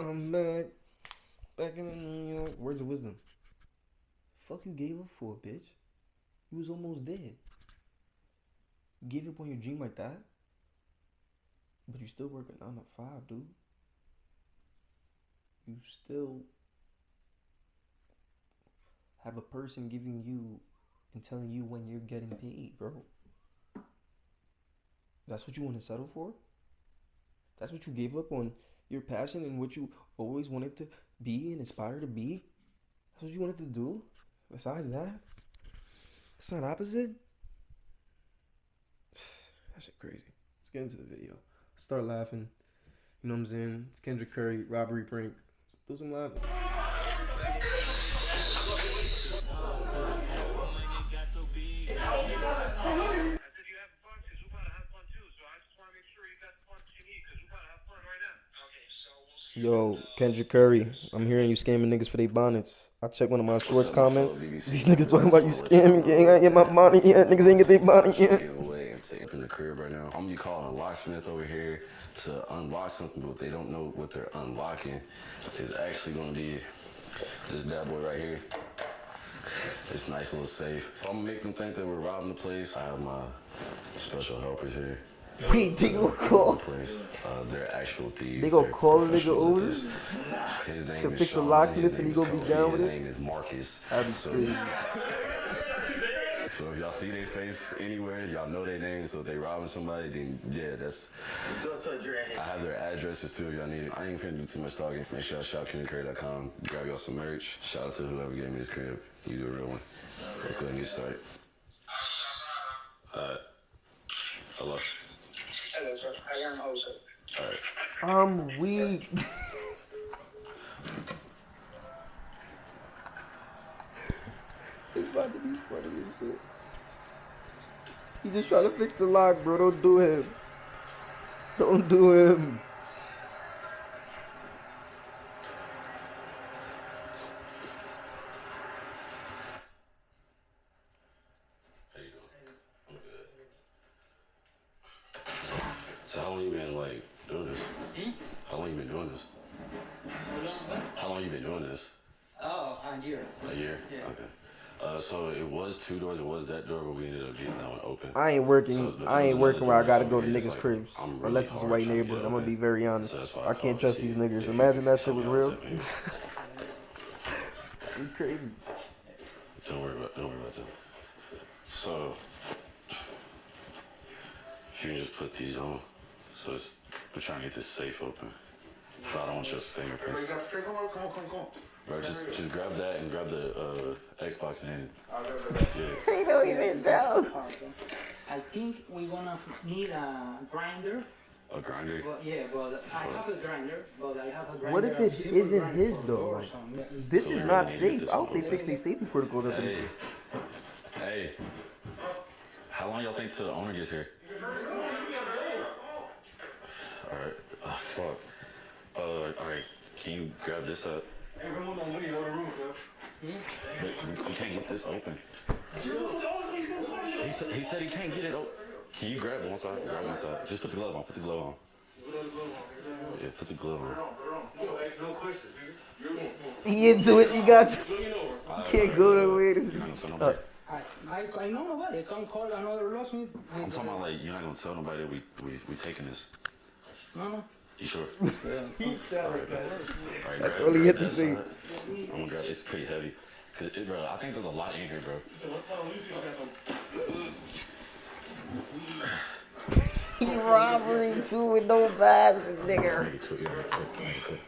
I'm back. Back in New York. Words of wisdom. Fuck you gave up for, bitch. You was almost dead. You gave up on your dream like that? But you still working 9 to 5, dude. You still have a person giving you and telling you when you're getting paid, bro. That's what you want to settle for? That's what you gave up on your passion and what you always wanted to be and aspire to be? That's what you wanted to do? Besides that? It's not opposite? That shit crazy. Let's get into the video. Start laughing. You know what I'm saying? It's Kendrick Curry, robbery prank. Let's do some laughing. Yo, Kendrick Curry, I'm hearing you scamming niggas for their bonnets. I checked one of my shorts comments. These niggas talking about you scamming, gang. I ain't get my bonnet yet. Niggas ain't get their bonnet yet. In the crib right now. I'm gonna be calling Locksmith over here to unlock something, but they don't know what they're unlocking. It's actually gonna be this bad boy right here. This nice little safe. I'm gonna make them think that we're robbing the place. I have my special helpers here. Wait, they gonna call? They're actual thieves. They gonna call the nigga over? His name To is fix the Sean, locksmith and he gonna be down with His it? name is Marcus. That'd be crazy. So if y'all see their face anywhere, y'all know their name, so if they robbing somebody, then yeah, that's... I have their addresses too if y'all need it. I ain't finna do too much talking. Make sure y'all shop KendrickCurry.com, grab y'all some merch. Shout out to whoever gave me this crib. You do a real one. Let's go ahead and get started. Hello? Hello, sir. I am also. Alright. I'm weak. It's about to be funny as shit. He just trying to fix the lock, bro. Don't do him. Don't do him. How you doing? I'm good. So how long you been like doing this? How long you been doing this? How long you been doing this? Oh, a year. A year? Yeah. Okay. So it was 2 doors, it was that door, but we ended up getting that one open. I ain't working. So I ain't working where I gotta go to it's niggas' like, cribs. I'm really Unless it's a hard white trying to neighborhood. get I'm gonna open. be very honest. So that's why I called can't to trust see these if niggas. you Imagine could that shit help was me out real. with that, You crazy. Don't worry about that. So you can just put these on. So we're trying to get this safe open. But I don't want your fingerprints. Come on. Bro, just grab that and grab the Xbox and They don't even know. I think we're gonna need a grinder. a grinder. But yeah, but I have a grinder, but I have a grinder. What if a it silver isn't grinder his for though? doors, Like, so this So is we not really need safe. this I hope they one. fix their safety protocols after this Hey, shit. hey, how long y'all think till the owner gets here? All right. Oh, fuck. All right. Can you grab this up? Hey, come on, when you go to the room, But we can't get this open. He said he can't get it open. Can you grab one side? Grab one side. Just put the glove on. Put the glove on. Yeah, put the glove on. You don't ask no questions, nigga. He into it. You got to. You know her. You can't go nowhere. This You're not is. gonna tell nobody. I know nobody. I can call another locksmith. I'm talking about like you're not gonna tell nobody that we taking this. No. You sure? He tell it, man. All right, That's grab- all he grab hit to that say. side. I'm gonna grab. It's pretty heavy. Bro, I think there's a lot in here, bro. So what the hell? Let me see if I got some. He robbery too with no bags, nigga. Make it quick, make it quick.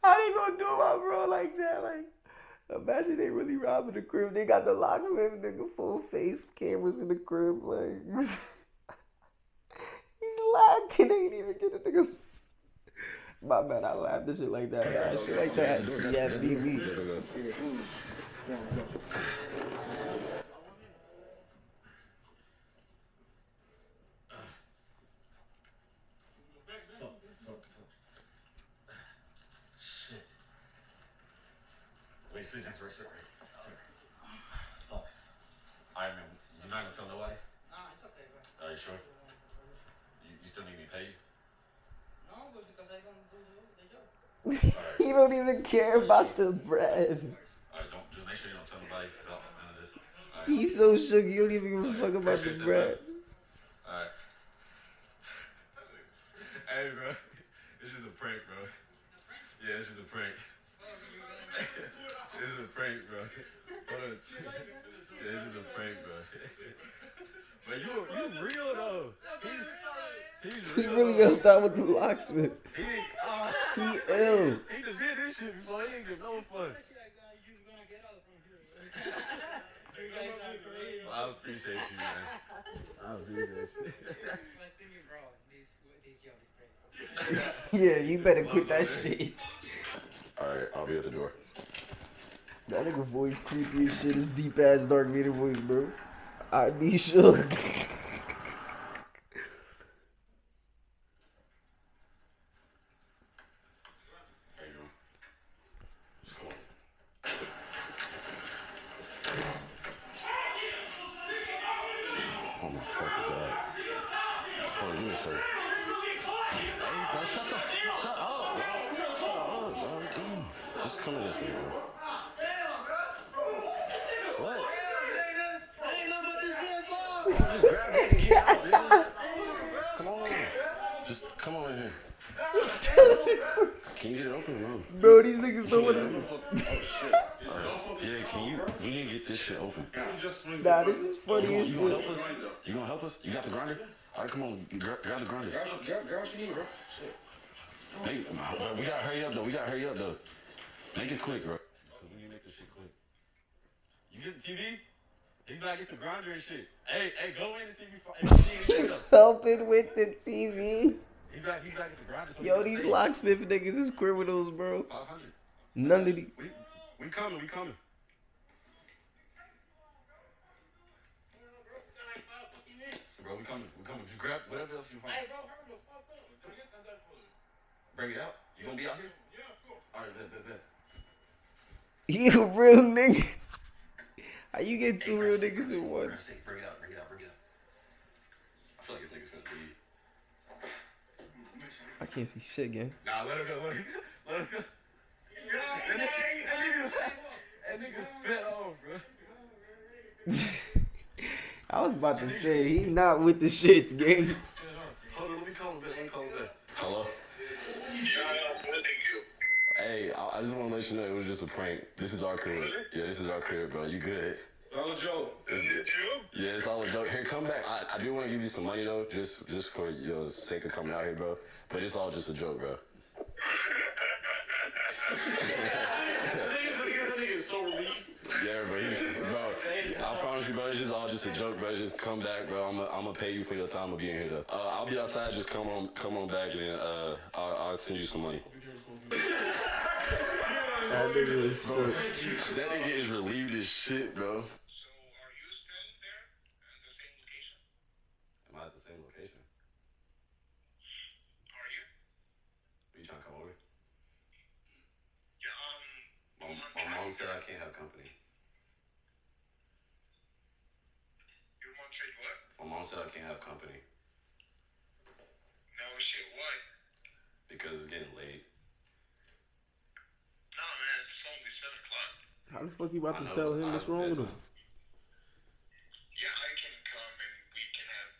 How they gonna do my bro like that? Like, imagine they really robbing the crib. They got the locksmith, nigga, full face cameras in the crib. Like, he's lacking. They ain't even get a nigga. My bad, I laughed at shit like that. Yeah, shit like that. Yeah, BB. Wait, sit down, sit. Fuck. Alright, man. You're not gonna tell nobody? No, it's okay, bro. Are you sure? You still still need me to pay you? No, but because I don't do the job. He don't even care about the bread. Alright, don't just make sure you don't tell nobody about none of this. Alright. He's so shook, you don't even give a fuck about the Appreciate that, bread. Alright. Hey, bro. It's just a prank, bro. Yeah, it's just a prank. It's a prank, bro. Hold on. Yeah, it's just a prank, bro. But you real though. He's He real. really helped out with the locksmith. He He ill. just did this shit before. He ain't give no fuck. You're gonna get out from here. You guys are crazy. I appreciate you, man. I appreciate you. I was thinking, bro, this job is crazy. Yeah, you better quit that shit. Alright, I'll be at the door. That nigga voice creepy as shit. His deep ass Dark Vader voice, bro. I be shook. How you doing? Just come on. Oh my fucking god. Hold on, give me a second. Hey, bro, shut up, bro. Shut up, bro. Damn. Just come in this way, bro. What? Just grab it and get out, dude. Come on. Just come on in here. Can you get it open, bro? Bro, these niggas don't wanna. Oh shit. Yeah, can you? We need to get this shit open. Nah, this is funny as You gonna shit. help us? You gonna help us? You got the grinder? All right, come on, grab the grinder. Grab what you need, bro. Shit. Hey, bro, we gotta hurry up though. Make it quick, bro. Cause we need to make this shit quick. You get the TV? He's not get the grinder and shit. Hey, go in and see me. He's helping with the TV. He's back at the grinder. So Yo, these locksmith niggas is criminals, bro. 500. None of these. We coming. Bro, we coming. Just grab whatever else you find. Hey, bro, hurry the fuck up. Forget that for you. Bring it out. You gonna be out here? Yeah, of course. All right, bet. He a real nigga. How you get two real niggas in one? Bring it out. I feel like this nigga's gonna leave. I can't see shit, gang. Nah, let her go. That nigga spit off, bro. I was about to say, he not with the shits, gang. Hold on, let me call him back. Hello? Yeah, what they do? Hey, I just want to let you know it was just a prank. This is our crib. Yeah, this is our crib, bro. You good? All a joke. Is it true? Yeah, it's all a joke. Here, come back. I do want to give you some money, though, just for your sake of coming out here, bro. But it's all just a joke, bro. That nigga is so relieved. Yeah, bro. I promise you, bro. It's just all just a joke, bro. Just come back, bro. I'm gonna pay you for your time of being here, though. I'll be outside. Just come on back, and I'll send you some money. That nigga is shit. That nigga is relieved as shit, bro. So, are you still there at the same location? Am I at the same location? Are you? Are you trying to come over? Yeah, My mom said I can't have company. Your mom said what? My mom said I can't have company No shit, what? because it's getting late. No, man, it's only 7 o'clock. How the fuck you about I to know, tell but him I what's have wrong with him? bedtime. Yeah, I can come and we can have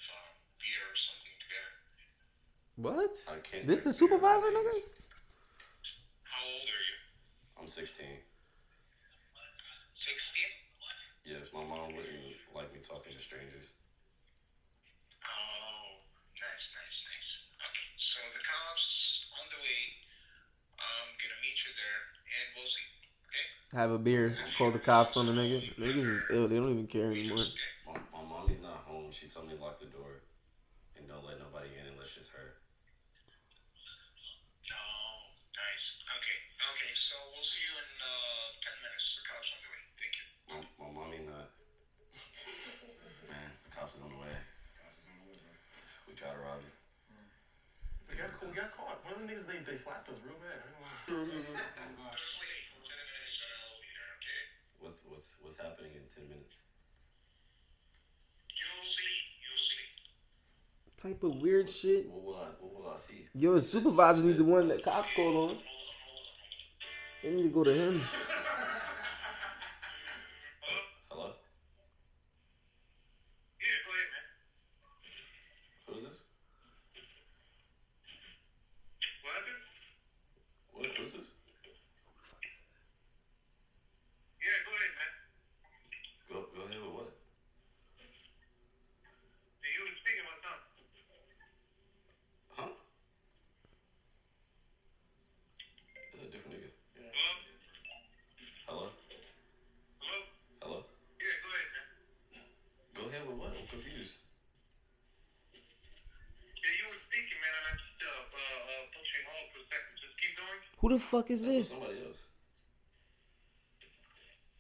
beer or something together. What? I can't. This the drink beer supervisor, at my nigga? age. How old are you? I'm 16. 16? Yes, my mom wouldn't like me talking to strangers. Oh, nice. Okay, so the cops on the way. I'm gonna meet you there, and we'll see. Okay? Have a beer. Call the cops on the nigga. Niggas is ill. They don't even care anymore. My mommy's not home. She told me to lock the door and don't let nobody in unless it's her. Oh, nice. Okay, so we'll see you in 10 minutes. The cops on the way. Thank you. My mommy not. Man, the cops is on the way. We tried to rob you. We got caught. One of the niggas, they flapped us real bad. Just wait. 10 minutes and I'll be there, okay? What's happening in 10 minutes? You'll see. type of weird shit. What will I see? Your supervisor need the one that cops call on. They need to go to him. Hello? Yeah, go ahead, man. Who is this? What happened? Who's this? Yeah, go ahead, man. Go ahead with what? Yeah, you were speaking about something. Huh? That's a different nigga. Hello? Hello? Hello? Hello? Yeah, go ahead, man. Go ahead with what? I'm confused. Yeah, you were speaking, man, and I just put you on hold for a second. Just keep going. Who the fuck is That was this? somebody else.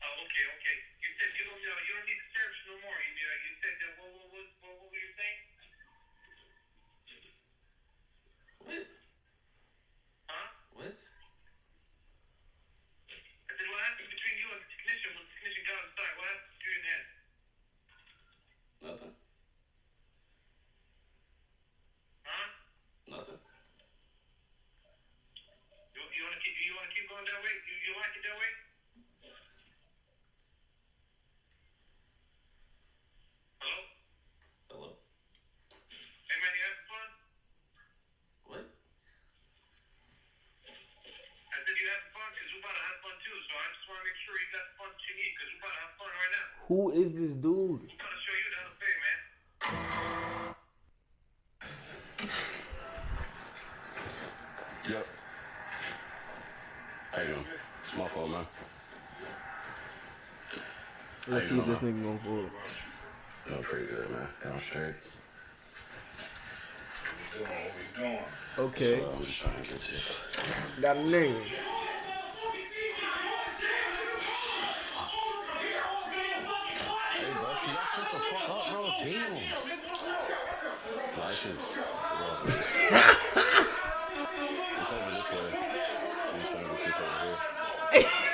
Oh, okay. You said you don't need the service no more. You said that. What were you saying? What? Huh? What? I said, what happened between you and the technician when the technician got inside? What happened between you and him? Nothing. Huh? Nothing. You want to keep going that way? You like it that way? Hello? Hello? Hey, man, you having fun? What? I said you having fun because we're about to have fun too. So I just want to make sure you got the fun that you need because we're about to have fun right now. Who is this dude? We're about to show you how to pay, man. Yep. How you doing? It's my fault, man. Let's see if this nigga going forward. Doing pretty good, man. I'm straight. What we doing? Okay, So I'm just trying to get this. got a name. Hey, bro, can y'all shut the fuck up, bro? Damn. No, that shit's rough. It's over this way. I'm just trying to get this over here.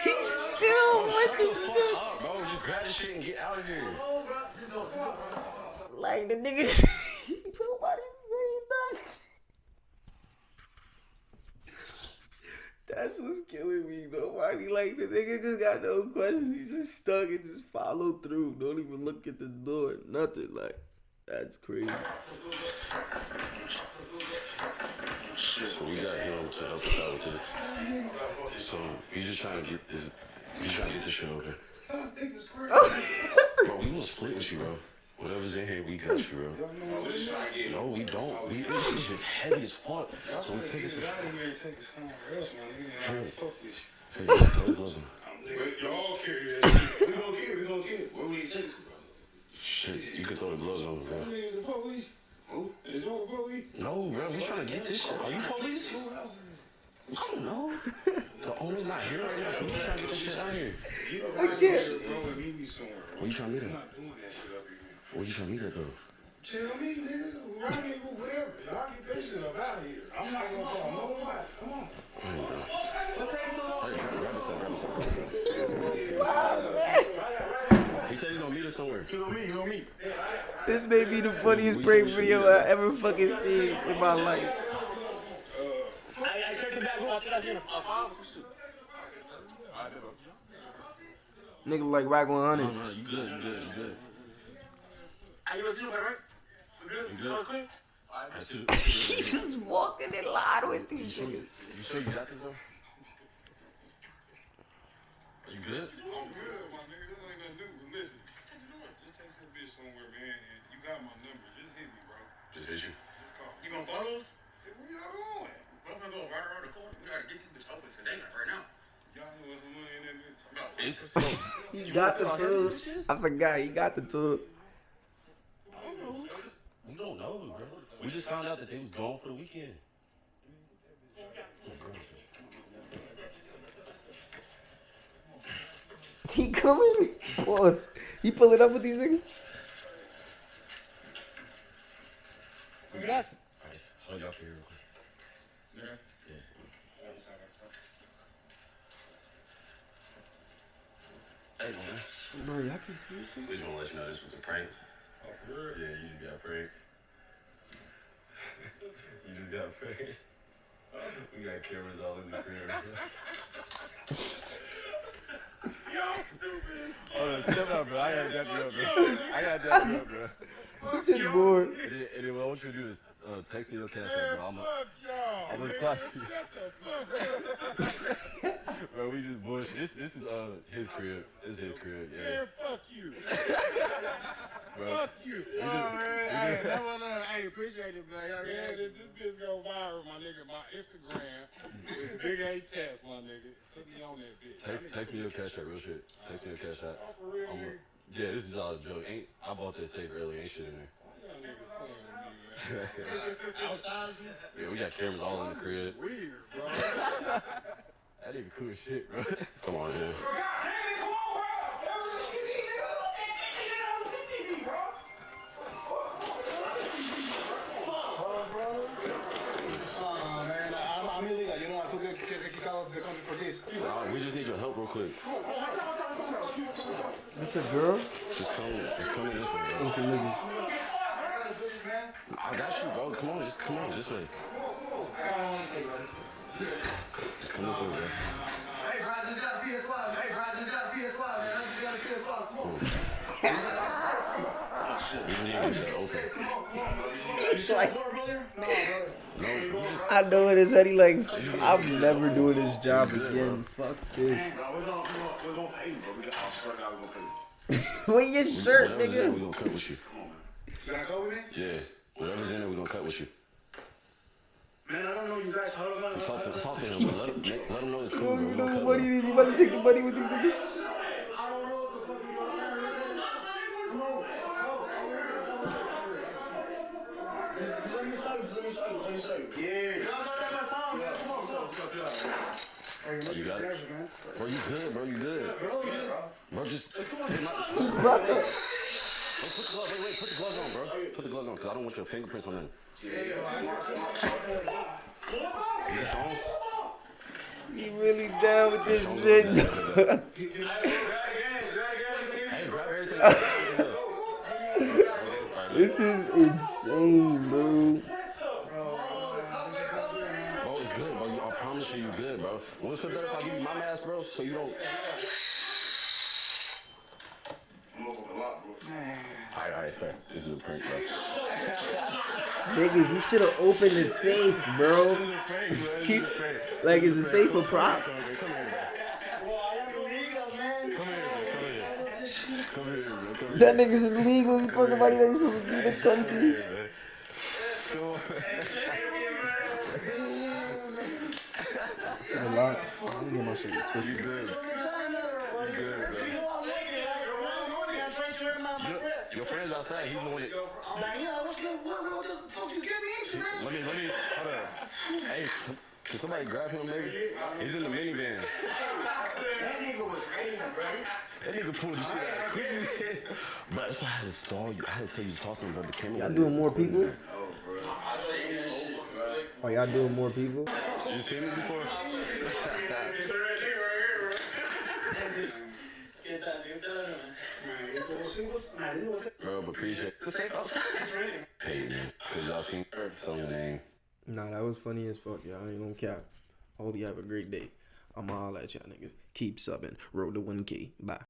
He's still with Shut the this fuck shit. up, bro. Just grab this shit and get out of here. Like the nigga. Nobody saying nothing. That's what's killing me. Nobody, like, the nigga just got no questions. He's just stuck and just follow through. Don't even look at the door. Nothing. Like, that's crazy. So we got him to help us out with it. So he's just trying to get this. He's trying to get this shit open. Bro, we will split with you, bro. Whatever's in here, we got you, bro. No, we don't. This is just heavy as fuck. So we figure some shit. Hey, throw the gloves on. Y'all carry that shit. We gonna get it. Where we take it, bro? Shit, you can throw the gloves on, bro. The police. Who? Is y'all the police? No, bro, we trying to get this shit. Are you police? I don't know. The owner's not here right now, so we just trying to get this shit out here. I can't. Bro, and meet me somewhere. Where you trying to meet I'm her? not doing that shit up here. Where you trying to meet her, though? Tell me, nigga. Right here, whatever. Y'all get that shit up out of here. I'm not gonna call nobody. Come on. Hey, bro. Hey, grab this up, grab this up. He said he's gonna meet us somewhere. You know me. This may be the funniest prank video I ever fucking seen in my life. I checked the back room. I think I seen a bomb. Nigga like Rack 100. No, you good. You was doing right? You good? You good? Clean? He's just walking in line with these niggas. You sure you got this, though? Are you good? I'm good, my nigga. This ain't nothing new. But listen, just take that bitch somewhere, man. And you got my number. Just hit me, bro. Just hit you. Just call me. You gonna follow us? Hey, where y'all going? We're gonna go right around the corner. We gotta get this bitch open today, right now. Y'all know what's some money in that bitch? No. He got the tools. I forgot, he got the tools. We don't know, bro. We just found out that they was gone for the weekend. He coming? Pause. He pulling up with these niggas? I just hung up here real quick. Yeah. Hey, man. Bro, y'all can see this shit? We just want to let you know this was a prank. Oh, for real? Yeah, you just got pranked. You just got pranked. We got cameras all in the crib. Y'all stupid. Hold on, step out, bro. I gotta dap you up, bro. I gotta dap you up, bro. This boy. And then what I want you to do is text me your cash app, bro. Fuck y'all. I'm gonna spot you. Shut the fuck up. Bro, we just bullshit. This is his crib. This is his crib, yeah. Man, fuck you. Bro. Fuck you. Oh, man. Hey, appreciate it, man. Yeah, this bitch go viral, my nigga. My Instagram is Big A Test, my nigga. Put me on that bitch. Text me your cash app, real shit. Text me your cash app. Oh, for real, nigga? Yeah, this is all a joke. I bought that safe earlier. Ain't shit in there. Y'all niggas playing with me, man. Outside you? Yeah, we got cameras all in the crib. Weird, bro. That nigga cool as shit, bro. Come on, dude. I'm illegal. You know, I could get kicked out of the country for this. We just need your help real quick. This a girl? Just come in this way, bro. It's a nigga. I got you, bro. Come on this way. Just come this way, bro. Hey, bro, I just got a PS5. Hey, bro, I just got a PS5, man. I just got a PS5. Come on. We just need to get that open. It's like, Door, brother? No, brother. No, we just, I know it is, Eddie. Like, I'm never doing this job again. Fuck this. We're gonna pay you, bro. I swear to God, we're gonna pay you. Wear your shirt, whatever's in there, we nigga. gonna cut with you. Come on, man. You gonna go with me? Yeah, whatever's in there, we gonna cut with you. Man, I don't know you guys. Hold on. Talk to him, but let him know it's cool, bro. You We know gonna what cut money with it is? You about to take the money with these niggas? I don't know what the fuck you want. Come on. Let me show you. Yeah. No, that's my phone, man. Come on. Oh, you got it? Bro, you good, bro. You good. Bro, just... He brought the... Wait, put the gloves on, bro. Put the gloves on, because I don't want your fingerprints on them. Is this on? He really down with this shit. Hey, grab everything. This is insane, bro. Bro, it's good, bro. I promise you good, bro. Will it feel better if I give you my mask, bro? So you don't... I'm up a lot, bro. Alright, sir. This is a prank, bro. Nigga, you should have opened the safe, bro. Like, is the safe a prop? Come here, bro. Come here, bro. That niggas is legal. You talking about he ain't supposed to be in the country. To the locks. Let me get my shit twisted. You good. You good, bro. Your friend's outside. He's the one that... What's good? What the fuck you get me into, man? Let me, hold up. Hey, can somebody grab him, maybe? He's in the minivan. That nigga was raining, bro. That nigga pulled the shit out quick as hell. But that's why I had to stall you. I had to tell you to talk to him, bro. The camera. Y'all doing more people? Oh, y'all doing more people? You seen it before? Bro, but appreciate the safe outside. Hey, man. Because y'all seen some of the name. Nah, that was funny as fuck, y'all. I ain't gonna cap. I hope you have a great day. I'ma holler at y'all niggas. Keep subbing. Road to 1K. Bye.